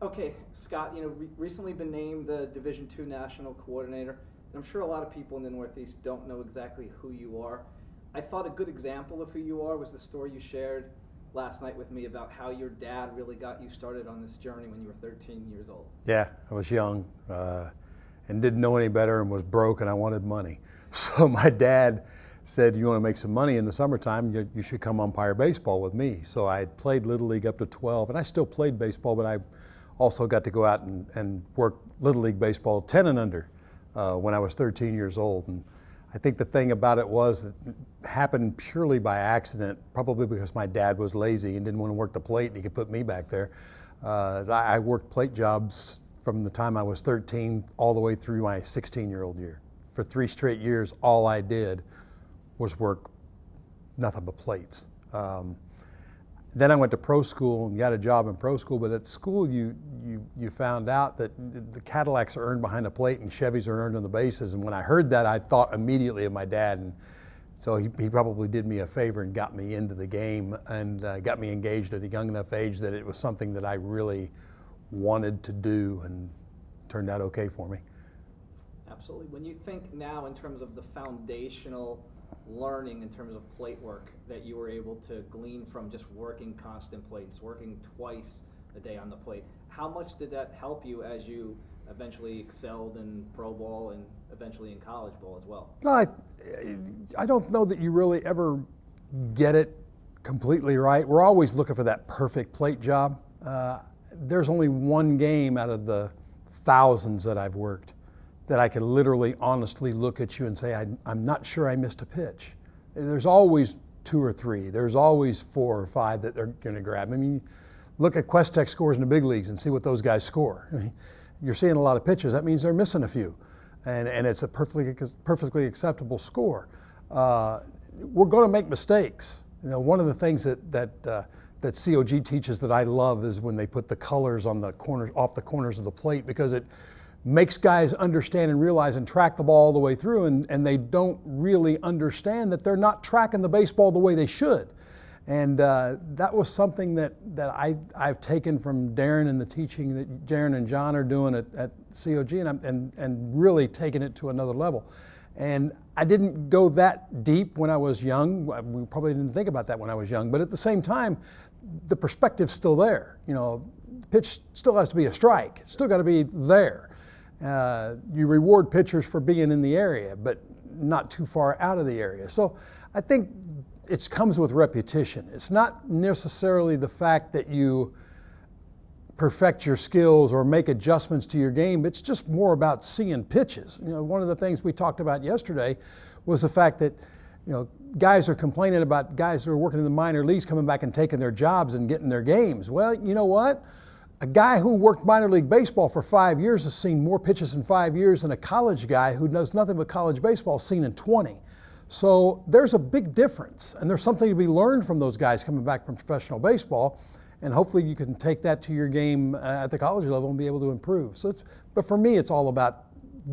Okay, Scott, recently been named the Division II National Coordinator, and I'm sure a lot of people in the Northeast don't know exactly who you are. I thought a good example of who you are was the story you shared last night with me about how your dad really got you started on this journey when you were 13 years old. Yeah, I was young and didn't know any better and was broke and I wanted money. So my dad said, you want to make some money in the summertime, you should come umpire baseball with me. So I had played Little League up to 12, and I still played baseball, but I also got to go out and work Little League baseball 10 and under when I was 13 years old. And I think the thing about it was that it happened purely by accident, probably because my dad was lazy and didn't want to work the plate and he could put me back there. I worked plate jobs from the time I was 13 all the way through my 16-year-old year. For 3 straight years, all I did was work nothing but plates. Then I went to pro school and got a job in pro school, but at school you found out that the Cadillacs are earned behind the plate and Chevys are earned on the bases. And when I heard that, I thought immediately of my dad. And so he probably did me a favor and got me into the game and got me engaged at a young enough age that it was something that I really wanted to do, and turned out okay for me. Absolutely. When you think now in terms of the foundational learning in terms of plate work that you were able to glean from just working constant plates, working twice a day on the plate, how much did that help you as you eventually excelled in pro ball and eventually in college ball as well? No, I don't know that you really ever get it completely right. We're always looking for that perfect plate job. There's only one game out of the thousands that I've worked that I can literally honestly look at you and say, I'm not sure I missed a pitch. There's always 2 or 3. There's always 4 or 5 that they're going to grab. I mean, look at Questech scores in the big leagues and see what those guys score. I mean, you're seeing a lot of pitches. That means they're missing a few. And it's a perfectly acceptable score. We're going to make mistakes. One of the things that COG teaches that I love is when they put the colors on the corners, off the corners of the plate, because it makes guys understand and realize and track the ball all the way through, and they don't really understand that they're not tracking the baseball the way they should. And that was something that I've taken from Darren and the teaching that Darren and John are doing at COG, and really taken it to another level. And I didn't go that deep when I was young. We probably didn't think about that when I was young, but at the same time, the perspective's still there. Pitch still has to be a strike. It's still got to be there. You reward pitchers for being in the area, but not too far out of the area. So I think it comes with repetition. It's not necessarily the fact that you perfect your skills or make adjustments to your game. It's just more about seeing pitches. One of the things we talked about yesterday was the fact that guys are complaining about guys who are working in the minor leagues coming back and taking their jobs and getting their games. Well, you know what? A guy who worked minor league baseball for 5 years has seen more pitches in 5 years than a college guy who knows nothing but college baseball has seen in 20. So there's a big difference, and there's something to be learned from those guys coming back from professional baseball, and hopefully you can take that to your game at the college level and be able to improve. But for me, it's all about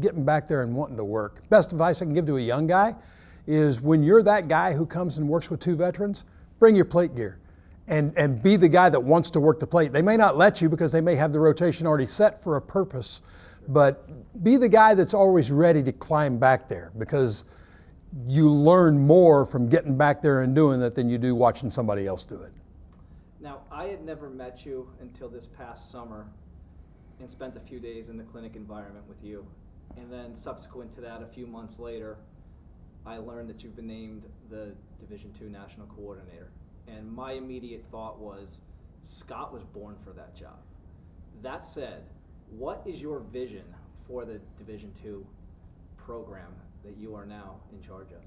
getting back there and wanting to work. Best advice I can give to a young guy is, when you're that guy who comes and works with 2 veterans, bring your plate gear. And be the guy that wants to work the plate. They may not let you because they may have the rotation already set for a purpose, but be the guy that's always ready to climb back there, because you learn more from getting back there and doing it than you do watching somebody else do it. Now, I had never met you until this past summer and spent a few days in the clinic environment with you. And then subsequent to that, a few months later, I learned that you've been named the Division II National Coordinator. And my immediate thought was, Scott was born for that job. That said, what is your vision for the Division II program that you are now in charge of?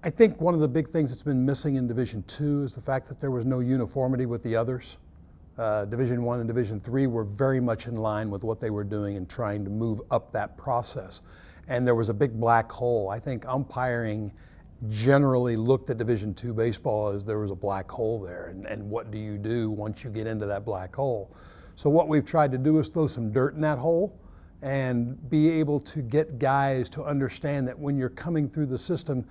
I think one of the big things that's been missing in Division II is the fact that there was no uniformity with the others. Division I and Division III were very much in line with what they were doing and trying to move up that process. And there was a big black hole. I think umpiring generally looked at Division II baseball as there was a black hole there, and what do you do once you get into that black hole? So what we've tried to do is throw some dirt in that hole and be able to get guys to understand that when you're coming through the system,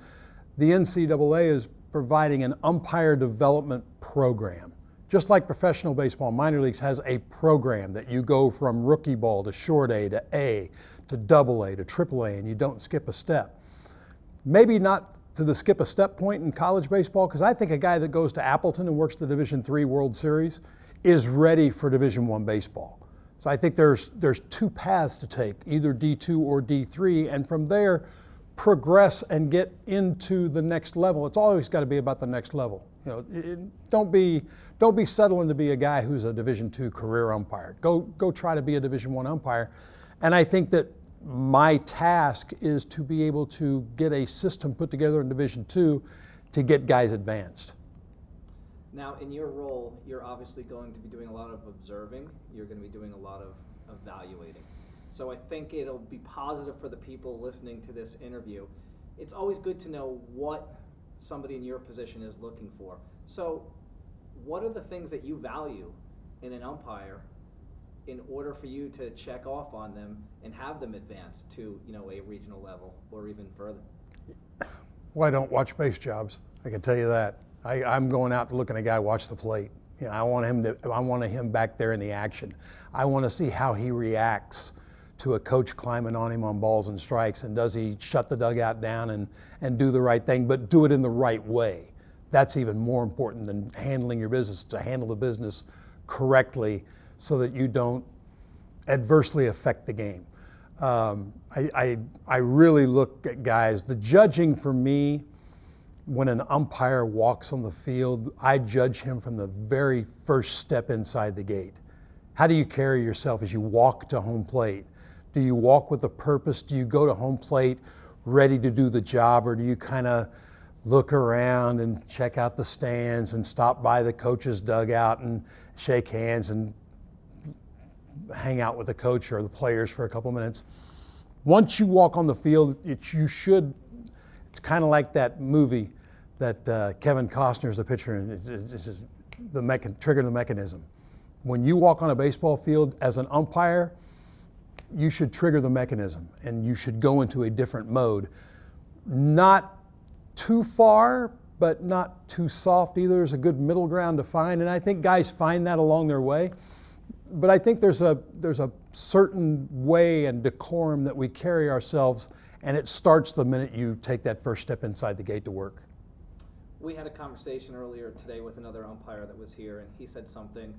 the NCAA is providing an umpire development program Just like professional baseball, minor leagues has a program that you go from rookie ball to short A to A to double A to triple A, and you don't skip a step. Maybe not to the skip a step point in college baseball, because I think a guy that goes to Appleton and works the Division III World Series is ready for Division I baseball. So I think there's two paths to take, either D2 or D3, and from there progress and get into the next level. It's always got to be about the next level. You know, don't be settling to be a guy who's a Division II career umpire. Go try to be a Division I umpire. And I think that my task is to be able to get a system put together in Division II to get guys advanced. Now, in your role, you're obviously going to be doing a lot of observing. You're going to be doing a lot of evaluating. So I think it'll be positive for the people listening to this interview. It's always good to know what somebody in your position is looking for. So what are the things that you value in an umpire in order for you to check off on them and have them advance to, you know, a regional level or even further? Well, I don't watch base jobs, I can tell you that. I'm going out to look at a guy watch the plate. You know, I want him back there in the action. I want to see how he reacts to a coach climbing on him on balls and strikes, and does he shut the dugout down and do the right thing, but do it in the right way. That's even more important than handling your business, to handle the business correctly so that you don't adversely affect the game. I really look at guys, the judging for me, when an umpire walks on the field, I judge him from the very first step inside the gate. How do you carry yourself as you walk to home plate? Do you walk with a purpose? Do you go to home plate ready to do the job, or do you kind of look around and check out the stands and stop by the coach's dugout and shake hands and hang out with the coach or the players for a couple minutes? Once you walk on the field, it's kind of like that movie that Kevin Costner is the pitcher in. It's just trigger the mechanism. When you walk on a baseball field as an umpire, you should trigger the mechanism and you should go into a different mode. Not too far, but not too soft either. There's a good middle ground to find, and I think guys find that along their way. But I think there's a certain way and decorum that we carry ourselves, and it starts the minute you take that first step inside the gate to work. We had a conversation earlier today with another umpire that was here, and he said something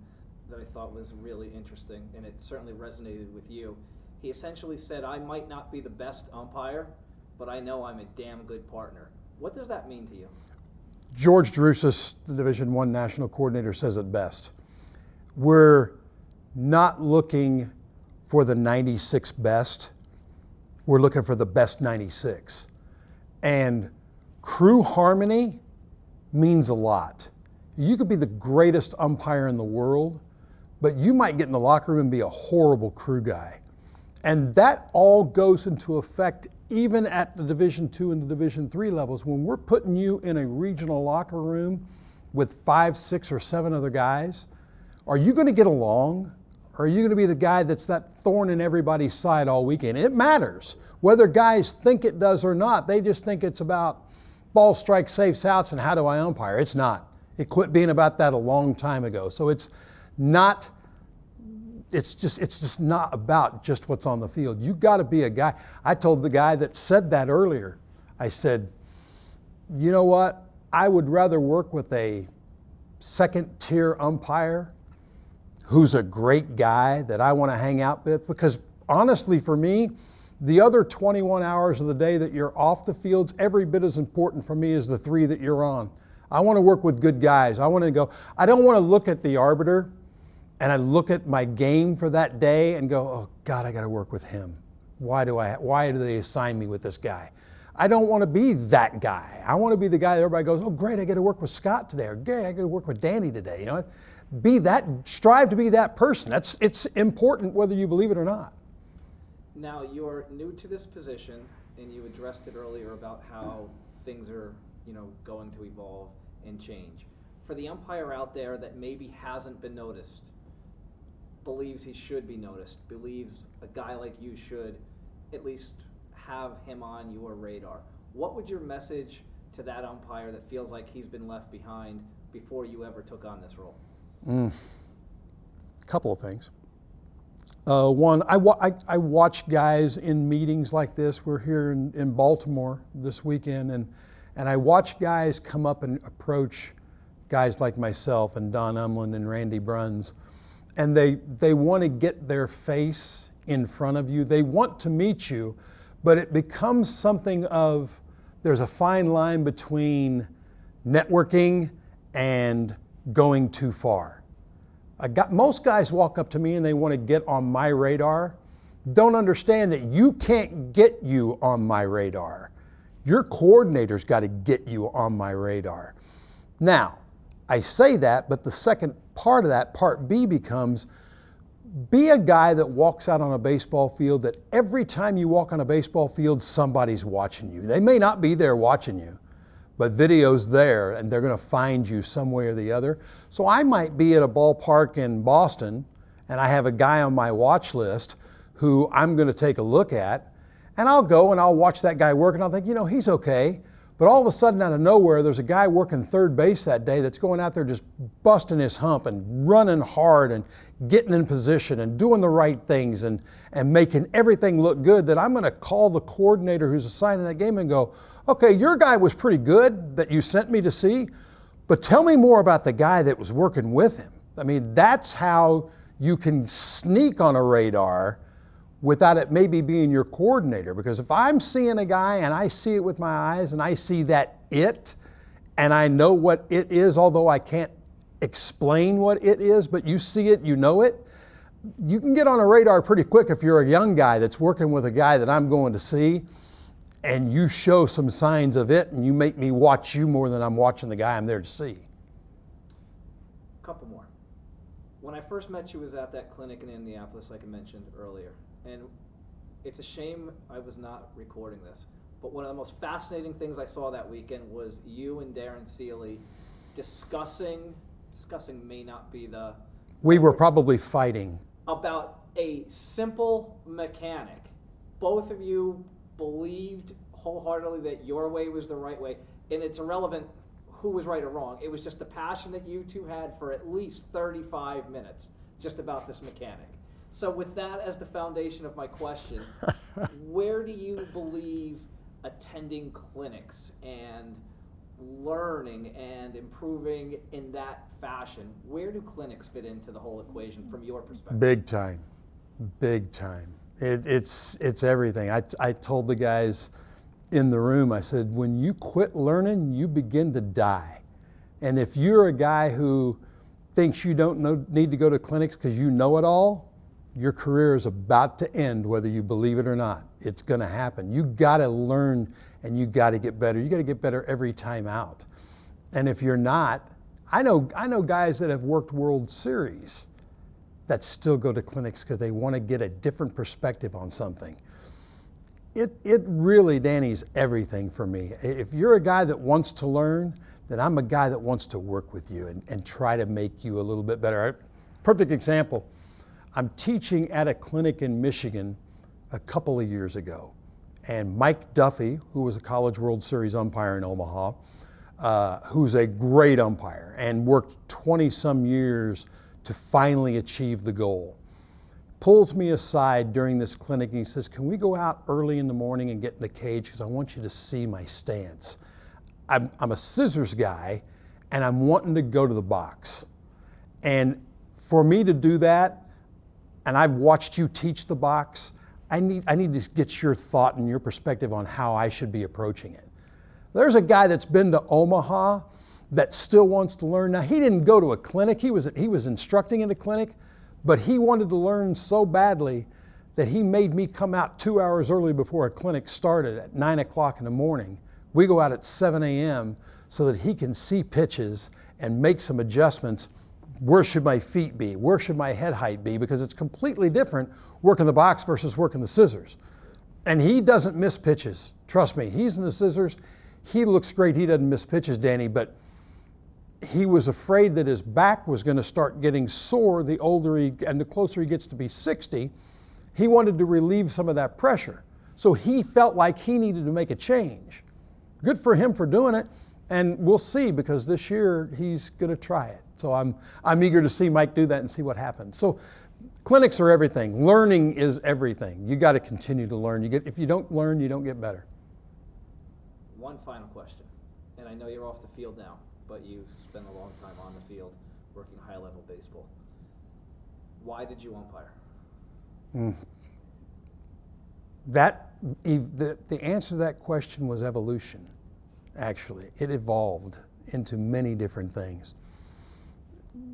that I thought was really interesting, and it certainly resonated with you. He essentially said, I might not be the best umpire, but I know I'm a damn good partner. What does that mean to you? George Drusas, the Division I National Coordinator, says it best. We're not looking for the 96 best. We're looking for the best 96. And crew harmony means a lot. You could be the greatest umpire in the world, but you might get in the locker room and be a horrible crew guy. And that all goes into effect even at the Division II and the Division III levels. When we're putting you in a regional locker room with 5, 6, or 7 other guys, are you going to get along? Or are you going to be the guy that's that thorn in everybody's side all weekend? It matters. Whether guys think it does or not, they just think it's about ball, strike, safes, outs, and how do I umpire? It's not. It quit being about that a long time ago. So it's just not about just what's on the field. You got to be a guy. I told the guy that said that earlier, I said, you know what? I would rather work with a second-tier umpire who's a great guy that I want to hang out with, because honestly for me, the other 21 hours of the day that you're off the field's every bit as important for me as the 3 that you're on. I want to work with good guys. I don't want to look at the arbiter and I look at my game for that day and go, oh God, I got to work with him. Why do they assign me with this guy? I don't want to be that guy. I want to be the guy that everybody goes, oh great, I get to work with Scott today, or great, I get to work with Danny today. You know, strive to be that person. It's important whether you believe it or not. Now, you're new to this position, and you addressed it earlier about how things are, going to evolve and change. For the umpire out there that maybe hasn't been noticed, believes he should be noticed, believes a guy like you should at least have him on your radar, what would your message to that umpire that feels like he's been left behind before you ever took on this role? Couple of things. One, I watch guys in meetings like this. We're here in Baltimore this weekend, and I watch guys come up and approach guys like myself and Don Umland and Randy Bruns, and they want to get their face in front of you. They want to meet you, but it becomes something of, there's a fine line between networking and going too far. Most guys walk up to me and they want to get on my radar, don't understand that you can't get you on my radar. Your coordinator's got to get you on my radar. Now, I say that, but the second part of that, part B, becomes, be a guy that walks out on a baseball field that every time you walk on a baseball field, somebody's watching you. They may not be there watching you, but video's there and they're going to find you some way or the other. So I might be at a ballpark in Boston and I have a guy on my watch list who I'm going to take a look at, and I'll go and I'll watch that guy work and I'll think, he's okay. But all of a sudden, out of nowhere, there's a guy working third base that day that's going out there just busting his hump and running hard and getting in position and doing the right things and making everything look good, that I'm going to call the coordinator who's assigning that game and go, okay, your guy was pretty good that you sent me to see, but tell me more about the guy that was working with him. I mean, that's how you can sneak on a radar without it maybe being your coordinator. Because if I'm seeing a guy and I see it with my eyes and I see that and I know what it is, although I can't explain what it is, but you see it, you know it, you can get on a radar pretty quick if you're a young guy that's working with a guy that I'm going to see, and you show some signs of it and you make me watch you more than I'm watching the guy I'm there to see. Couple more. When I first met you was at that clinic in Indianapolis, like I mentioned earlier. And it's a shame I was not recording this, but one of the most fascinating things I saw that weekend was you and Darren Seeley discussing may not be the... We were probably fighting. About a simple mechanic. Both of you believed wholeheartedly that your way was the right way, and it's irrelevant who was right or wrong. It was just the passion that you two had for at least 35 minutes just about this mechanic. So with that as the foundation of my question, where do you believe attending clinics and learning and improving in that fashion, where do clinics fit into the whole equation from your perspective? Big time, big time. It's everything. I told the guys in the room, I said, when you quit learning, you begin to die. And if you're a guy who thinks you don't need to go to clinics because you know it all, your career is about to end, whether you believe it or not. It's going to happen. You got to learn and you got to get better. You got to get better every time out. And if you're not, I know guys that have worked World Series that still go to clinics because they want to get a different perspective on something. It really, Danny's everything for me. If you're a guy that wants to learn, then I'm a guy that wants to work with you and try to make you a little bit better. Perfect example. I'm teaching at a clinic in Michigan a couple of years ago, and Mike Duffy, who was a College World Series umpire in Omaha, who's a great umpire and worked 20-some years to finally achieve the goal, pulls me aside during this clinic and he says, can we go out early in the morning and get in the cage because I want you to see my stance. I'm a scissors guy and I'm wanting to go to the box. And for me to do that, and I've watched you teach the box, I need to get your thought and your perspective on how I should be approaching it. There's a guy that's been to Omaha that still wants to learn. Now, he didn't go to a clinic. He was instructing in a clinic, but he wanted to learn so badly that he made me come out 2 hours early before a clinic started at 9 o'clock in the morning. We go out at 7 a.m. so that he can see pitches and make some adjustments. Where should my feet be? Where should my head height be? Because it's completely different working the box versus working the scissors. And he doesn't miss pitches. Trust me, he's in the scissors. He looks great. He doesn't miss pitches, Danny, but he was afraid that his back was going to start getting sore the older and the closer he gets to be 60. He wanted to relieve some of that pressure. So he felt like he needed to make a change. Good for him for doing it. And we'll see, because this year he's going to try it. So I'm eager to see Mike do that and see what happens. So clinics are everything. Learning is everything. You got to continue to learn. If you don't learn, you don't get better. One final question, and I know you're off the field now, but you spent a long time on the field working high-level baseball. Why did you umpire? The answer to that question was evolution, actually. It evolved into many different things.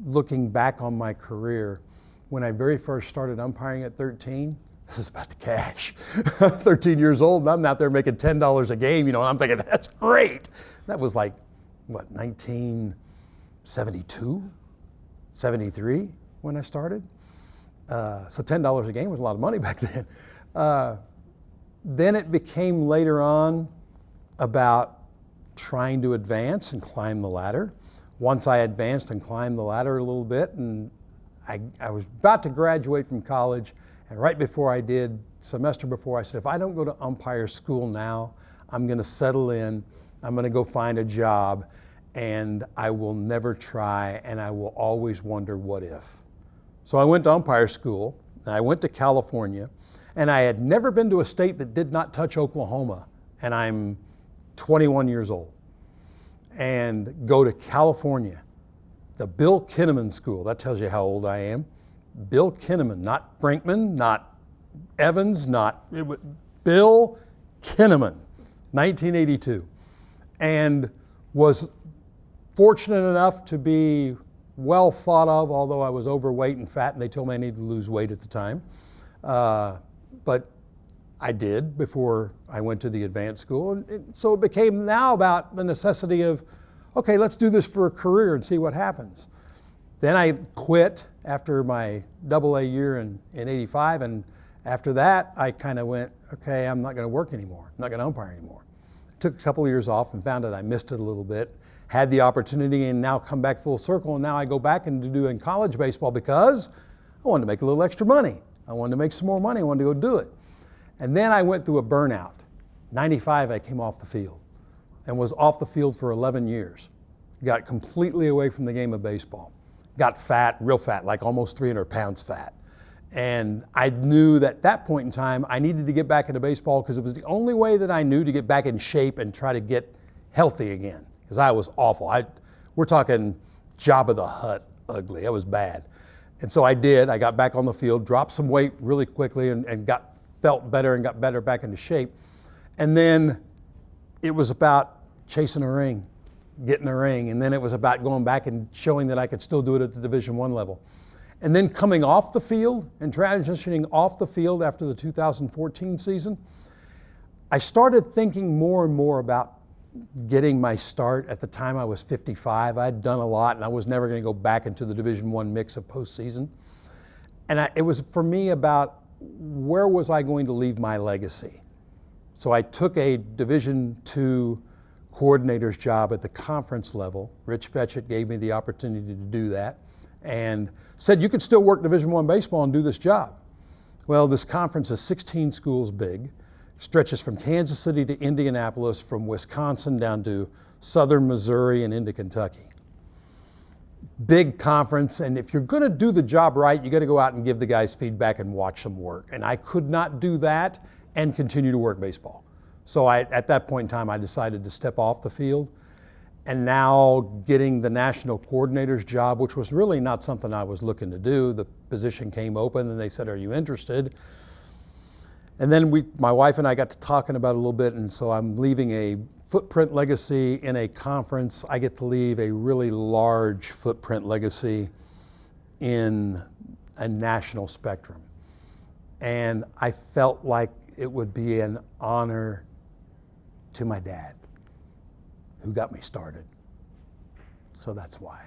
Looking back on my career, when I very first started umpiring at 13, this is about the cash. 13 years old, and I'm out there making $10 a game, and I'm thinking, that's great. That was like, 1972, 73 when I started? So $10 a game was a lot of money back then. Then it became later on about trying to advance and climb the ladder. Once I advanced and climbed the ladder a little bit, and I was about to graduate from college, and right before I did, semester before, I said, if I don't go to umpire school now, I'm going to settle in, I'm going to go find a job, and I will never try, and I will always wonder what if. So I went to umpire school, and I went to California, and I had never been to a state that did not touch Oklahoma, and I'm 21 years old. And go to California, the Bill Kinnaman School. That tells you how old I am. Bill Kinnaman, not Brinkman, not Evans, Bill Kinnaman, 1982. And was fortunate enough to be well thought of, although I was overweight and fat, and they told me I needed to lose weight at the time. But I did before I went to the advanced school. And so it became now about the necessity of, okay, let's do this for a career and see what happens. Then I quit after my AA year in 85, and after that I kind of went, okay, I'm not going to work anymore. I'm not going to umpire anymore. Took a couple of years off and found that I missed it a little bit. Had the opportunity and now come back full circle, and now I go back into doing college baseball because I wanted to make a little extra money. I wanted to make some more money. I wanted to go do it. And then I went through a burnout. 95, I came off the field and was off the field for 11 years. Got completely away from the game of baseball. Got fat, real fat, like almost 300 pounds fat. And I knew that at that point in time, I needed to get back into baseball because it was the only way that I knew to get back in shape and try to get healthy again. Because I was awful. We're talking Jabba the Hutt ugly. It was bad. And so I did. I got back on the field, dropped some weight really quickly, and felt better and got better back into shape. And then it was about chasing a ring, getting a ring. And then it was about going back and showing that I could still do it at the Division I level. And then coming off the field and transitioning off the field after the 2014 season, I started thinking more and more about getting my start. At the time I was 55. I'd done a lot, and I was never going to go back into the Division I mix of postseason. And it was for me about where was I going to leave my legacy? So I took a Division II coordinator's job at the conference level. Rich Fetchett gave me the opportunity to do that and said, you could still work Division I baseball and do this job. Well, this conference is 16 schools big, stretches from Kansas City to Indianapolis, from Wisconsin down to southern Missouri and into Kentucky. Big conference, and if you're going to do the job right, you got to go out and give the guys feedback and watch them work. And I could not do that and continue to work baseball. So at that point in time, I decided to step off the field. And now getting the national coordinator's job, which was really not something I was looking to do. The position came open and they said, are you interested? And then my wife and I got to talking about it a little bit, and so I'm leaving a footprint legacy in a conference. I get to leave a really large footprint legacy in a national spectrum. And I felt like it would be an honor to my dad, who got me started. So that's why.